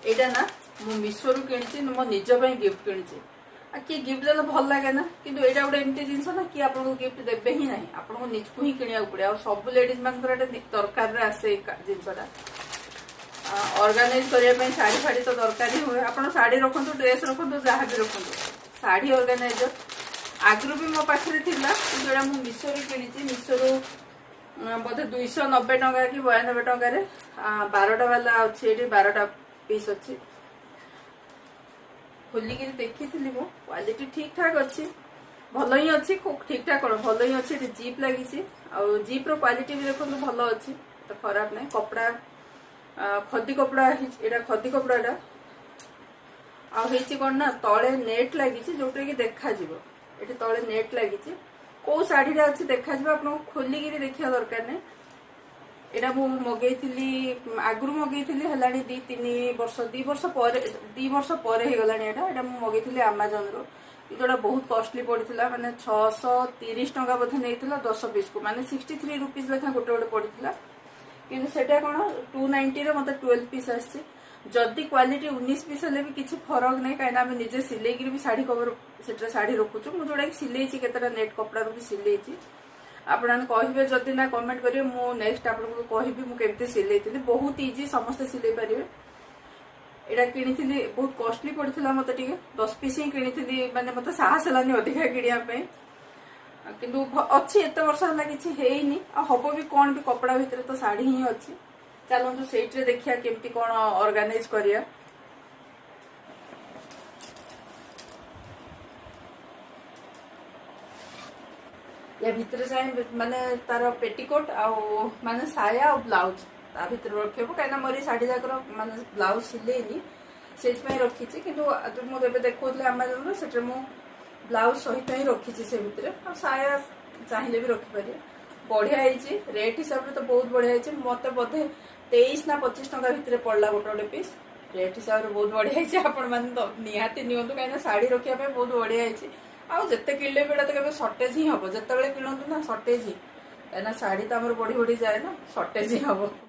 एटा ना मु मिशो रु किणी मो निज गिफ्ट किणी किए गिफ्ट देते भल लगे ना कि यहाँ गोटे एमती जिन ना कि आपको गिफ्ट देवे ही ना आपको निजक ही किणा पड़े आ सब लेडीज मान दरकार आसे जिनसा ऑर्गेनाइज करने शाढ़ी फाड़ी तो दरकार ही हुए आप शाढ़ी रखु ड्रेस रखु जहाँ भी रखु शाढ़ी ऑर्गेनाइजर आगु भी मो पाखे था मुझे मिशो किणी मिशो बोधे 290 टंका कि 92 टकर 12टा वाला अच्छे 12टा पीस अच्छी खोलिक देखी क्वालिटी ठीक ठाक अच्छी भल ही अच्छी ठीक ठाक कौन भल ही अच्छी जीप लगी जीप क्वालिटी भी देखो भल अच्छी तो खराब नहीं कपड़ा खदी कपड़ा यहाँ खदी कपड़ाटा कौन ना तले नेट लगी जोटा कि देखा ये तले नेट लगी कौ शाढ़ी अच्छी देखा आप खोलिक देखा दरकार नहीं एटा मु मगेइथिली आगु मगेइथिली हेलानी 2-3 वर्ष 2 वर्ष पर हो गलानी एटा मु मगेइथिली अमेज़न रो जोटा बहुत कॉस्टली पड़ता माने 630 टंका बोधे नहीं 10 पीस को माने 63 रुपीज लेखा गोटे गोटे पड़ता किंतु सेटा कौन 290 रे मत 12 पीस आसी जदि क्वालिटी 19 पीस हेले भी किसी फरक नहीं कहीं आम निजे सिलेकी भी शाढ़ी कवर से शाढ़ी रखुचु मुझे जोटा सिलेई केतटा नेट कपड़ा भी सिलेई आपने कहे जदि ना कमेंट करेंगे मु नेक्स्ट आपको कहबी मुझे सिले बहुत इजी समस्ते सिले पारे यहाँ किनी बहुत कॉस्टली पड़ता मत 10 पीस ही किनी माने मत साहस है अधिका किणापी किंतु अच्छी एत वर्ष है कि हैनी हम भी कौन भी कपड़ा भितर तो शाढ़ी ही अच्छी चलतु से देखिया केमती कौन ऑर्गेनाइज करिया या भितर चाहे माने तार पेटीकोट माने साया और ब्लाउज ता भितर रखिबो कहीं मोरी शाढ़ी जाकर माने ब्लाउज सिलेनी से रखी कि मुझे देखुली अमेज़न से ब्लाउज सहित ही रखी से भितर और साया चाहिए भी रखिपारे बढ़िया है रेट हिसाब से तो बहुत बढ़िया है मत बोधे 23 ना 25 टंका भितर पड़ला गोटे गोटे पीस रेट हिसाब से बहुत बढ़िया है आपण मैंने तो निहाती नियंतु कहीं शाढ़ी रखापी बहुत बढ़िया है आउ जिते किले भी तो कभी सर्टेज ही हम जिते किणु ना सर्टेज ही कहीं शाढ़ी तो आम बढ़ी बढ़ी जाए ना सर्टेज ही हम।